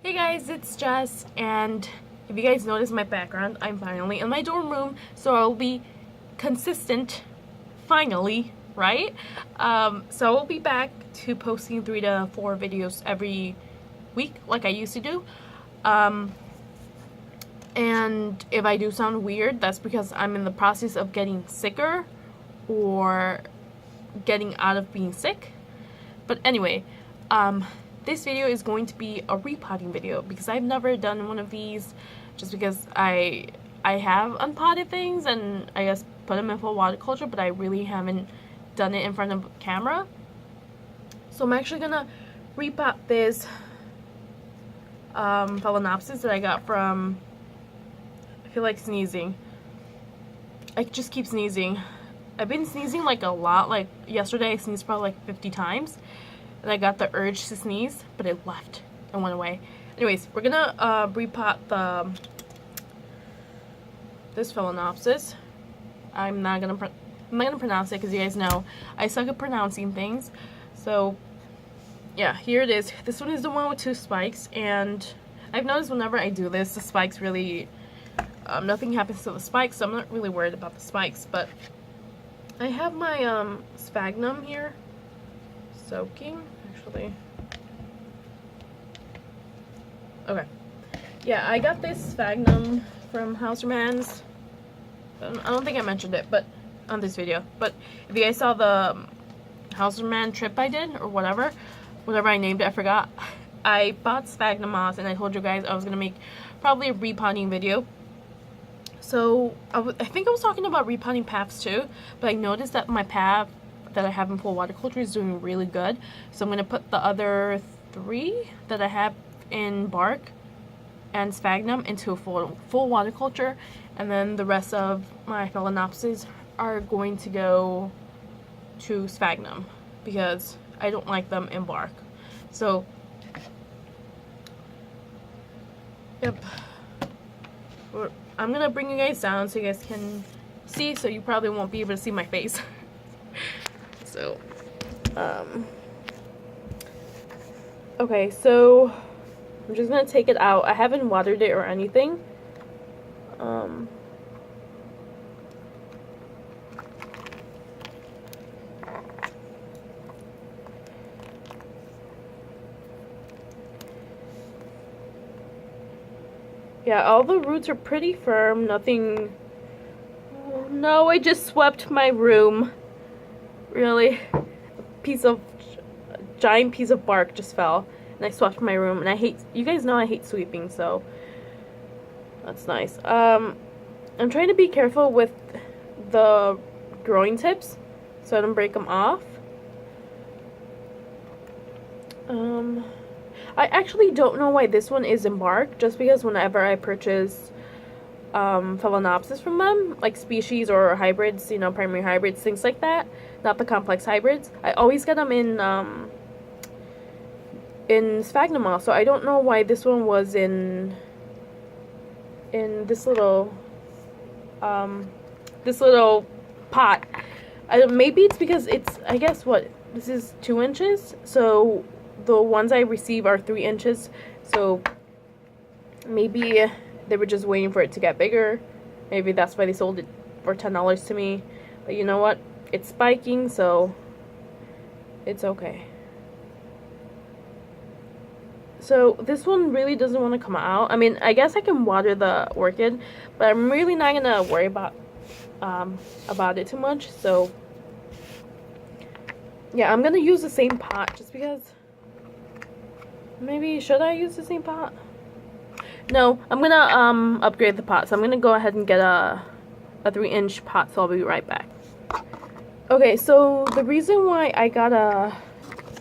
Hey guys, it's Jess, and if you guys notice my background, I'm finally in my dorm room, so I'll be consistent, finally, right? So I'll be back to posting 3 to 4 videos every week, like I used to do. And if I do sound weird, that's because I'm in the process of getting sicker, or getting out of being sick. But anyway, this video is going to be a repotting video because I've never done one of these, just because I have unpotted things and I guess put them in full water culture, but I really haven't done it in front of camera. So I'm actually gonna repot this Phalaenopsis that I got from, I feel like sneezing. I just keep sneezing. I've been sneezing like a lot. Like yesterday I sneezed probably like 50 times. And I got the urge to sneeze, but it left and went away. Anyways, we're gonna repot this Phalaenopsis. I'm not gonna pronounce it because you guys know I suck at pronouncing things. So yeah, here it is. This one is the one with 2 spikes, and I've noticed whenever I do this, the spikes really nothing happens to the spikes, so I'm not really worried about the spikes. But I have my Sphagnum here soaking, actually. Okay. Yeah, I got this Sphagnum from Hausermann's. I don't think I mentioned it, but on this video. But if you guys saw the Hausermann trip I did, or whatever I named it, I forgot. I bought Sphagnum moss, and I told you guys I was gonna make probably a repotting video. So I think I was talking about repotting paths too, but I noticed that my path that I have in full water culture is doing really good. So I'm going to put the other 3 that I have in bark and Sphagnum into a full water culture, and then the rest of my Phalaenopsis are going to go to Sphagnum because I don't like them in bark. So yep, I'm gonna bring you guys down so you guys can see, so you probably won't be able to see my face. So, okay, so I'm just gonna take it out. I haven't watered it or anything. Yeah, all the roots are pretty firm, nothing. Oh, no, I just swept my room. Really, a giant piece of bark just fell, and I swept my room. And I hate, you guys know I hate sweeping, so that's nice. I'm trying to be careful with the growing tips so I don't break them off. I actually don't know why this one is in bark, just because whenever I purchase Phalaenopsis from them, like species or hybrids, you know, primary hybrids, things like that, not the complex hybrids, I always get them in Sphagnum moss. So I don't know why this one was in this little pot. Maybe it's because it's, I guess, what, this is 2 inches, so the ones I receive are 3 inches, so maybe they were just waiting for it to get bigger. Maybe that's why they sold it for $10 to me. But you know what? It's spiking, so it's okay. So this one really doesn't want to come out. I mean, I guess I can water the orchid, but I'm really not gonna worry about it too much. So yeah, I'm gonna use the same pot just because. Maybe should I use the same pot? No, I'm gonna upgrade the pot, so I'm gonna go ahead and get a 3-inch pot, so I'll be right back. Okay, so the reason why I got a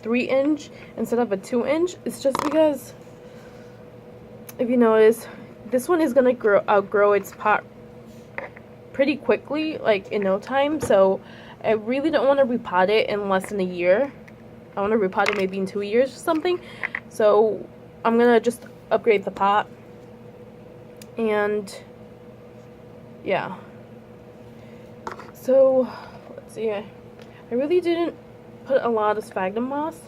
3-inch instead of a 2-inch is just because, if you notice, this one is gonna outgrow its pot pretty quickly, like in no time. So I really don't want to repot it in less than a year. I want to repot it maybe in 2 years or something. So I'm gonna just upgrade the pot. And yeah, so let's see, I really didn't put a lot of Sphagnum moss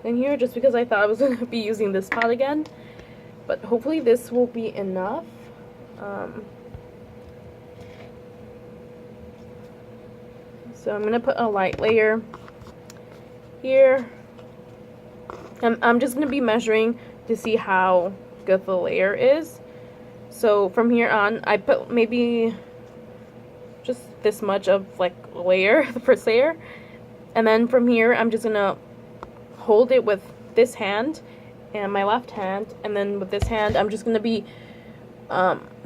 in here just because I thought I was going to be using this pot again. but hopefully this will be enough. So I'm gonna put a light layer here. I'm just gonna be measuring to see how good the layer is. So from here on, I put maybe just this much of like layer, the first layer, and then from here I'm just gonna hold it with this hand and my left hand, and then with this hand I'm just gonna be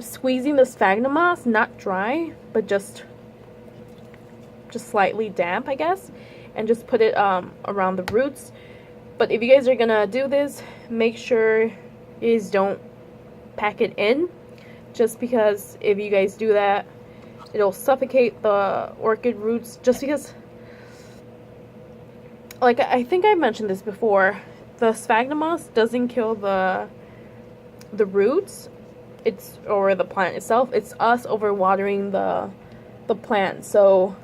squeezing the sphagnum moss, not dry, but just slightly damp, I guess, and just put it around the roots. But if you guys are gonna do this, make sure you guys don't pack it in, just because if you guys do that, it'll suffocate the orchid roots. Just because, like, I think I mentioned this before, the sphagnum moss doesn't kill the roots, or the plant itself. It's us overwatering the plant. So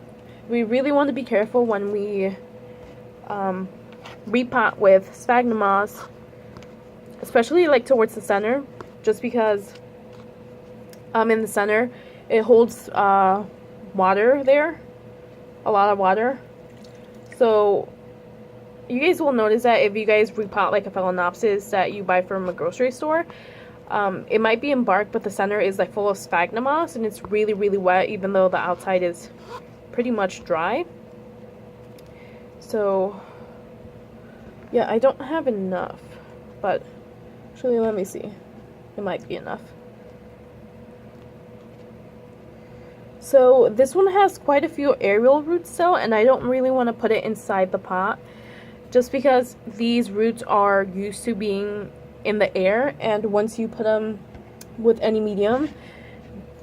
we really want to be careful when we repot with sphagnum moss, especially like towards the center, just because in the center it holds water there, a lot of water. So you guys will notice that if you guys repot like a phalaenopsis that you buy from a grocery store, it might be in bark, but the center is like full of sphagnum moss and it's really, really wet, even though the outside is pretty much dry. So yeah, I don't have enough, but actually let me see, it might be enough. So this one has quite a few aerial roots still, and I don't really want to put it inside the pot, just because these roots are used to being in the air, and once you put them with any medium,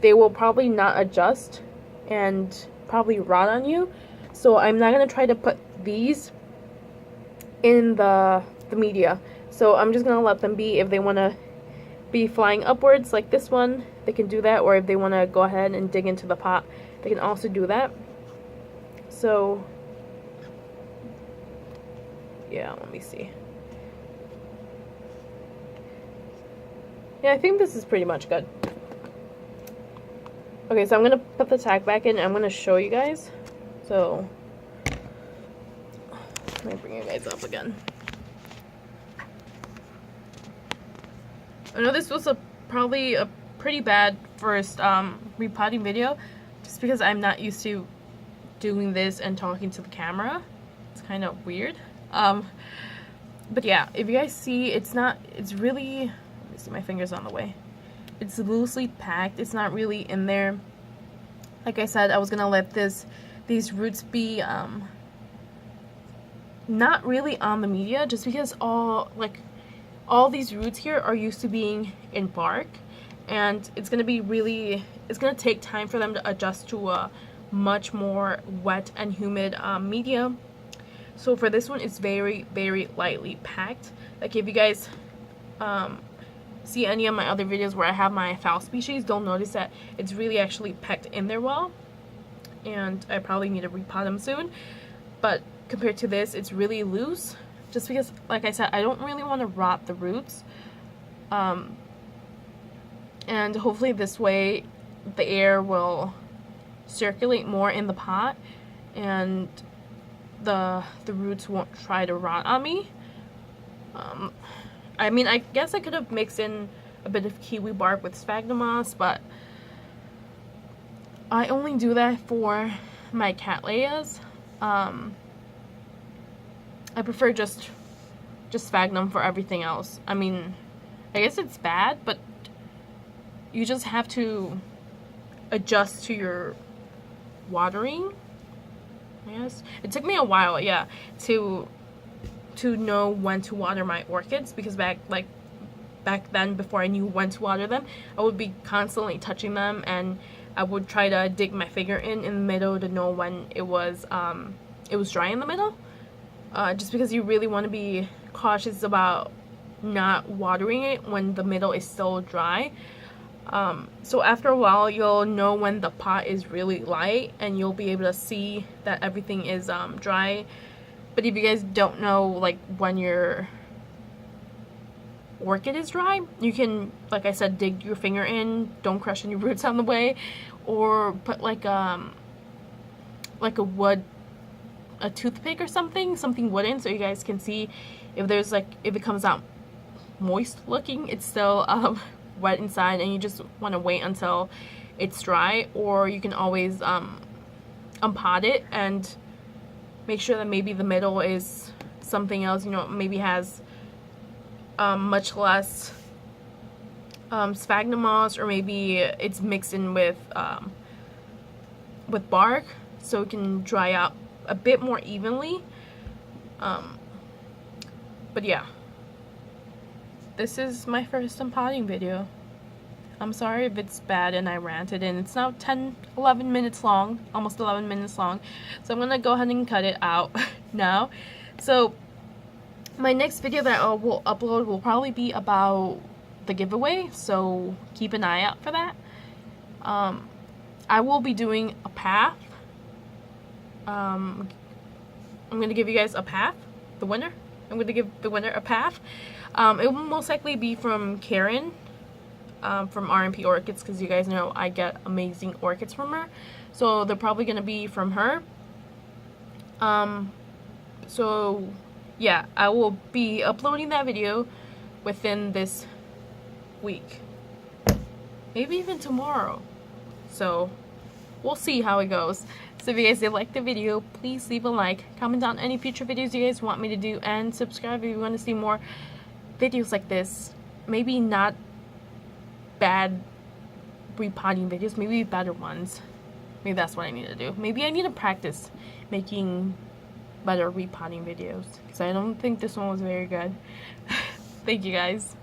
they will probably not adjust and probably rot on you. So I'm not going to try to put these in the media. So I'm just going to let them be. If they want to be flying upwards like this one, they can do that, or if they want to go ahead and dig into the pot, they can also do that. So yeah, let me see. Yeah, I think this is pretty much good. Okay, so I'm gonna put the tag back in and I'm gonna show you guys. So let me bring you guys up again. I know this was probably a pretty bad first repotting video, just because I'm not used to doing this and talking to the camera. It's kind of weird. But yeah, if you guys see, it's really, let me see, my finger's on the way. It's loosely packed. It's not really in there. Like I said, I was gonna let these roots be not really on the media, just because all these roots here are used to being in bark, and it's gonna take time for them to adjust to a much more wet and humid media. So for this one, it's very, very lightly packed. Like if you guys see any of my other videos where I have my foul species, they'll notice that it's really actually packed in there well, and I probably need to repot them soon. But compared to this, it's really loose, just because, like I said, I don't really want to rot the roots. And hopefully this way the air will circulate more in the pot, and the roots won't try to rot on me. I mean, I guess I could have mixed in a bit of kiwi bark with sphagnum moss, but I only do that for my cattleyas. I prefer just sphagnum for everything else. I mean, I guess it's bad, but you just have to adjust to your watering. Yes, it took me a while, yeah, to know when to water my orchids, because back then, before I knew when to water them, I would be constantly touching them, and I would try to dig my finger in the middle to know when it was dry in the middle, just because you really want to be cautious about not watering it when the middle is still dry. So after a while, you'll know when the pot is really light, and you'll be able to see that everything is dry. But if you guys don't know, like, when you're orchid is dry, you can, like I said, dig your finger in, don't crush any roots on the way, or put like a toothpick or something wooden, so you guys can see if there's like, if it comes out moist looking, it's still wet inside, and you just want to wait until it's dry. Or you can always unpot it and make sure that maybe the middle is something else, you know, maybe has much less sphagnum moss, or maybe it's mixed in with bark, so it can dry out a bit more evenly. But yeah, this is my first unpotting video. I'm sorry if it's bad and I ranted, and it's now 11 minutes long, almost 11 minutes long, so I'm gonna go ahead and cut it out now. So my next video that I will upload will probably be about the giveaway, so keep an eye out for that. I will be doing a path. I'm gonna give you guys a path, the winner. I'm gonna give the winner a path. It will most likely be from Karen, from RMP Orchids, because you guys know I get amazing orchids from her, so they're probably gonna be from her. So yeah, I will be uploading that video within this week, maybe even tomorrow, so we'll see how it goes. So if you guys did like the video, please leave a like, comment down any future videos you guys want me to do, and subscribe if you want to see more videos like this. Maybe not bad repotting videos, maybe better ones. Maybe that's what I need to do. Maybe I need to practice making better repotting videos, because I don't think this one was very good. Thank you guys.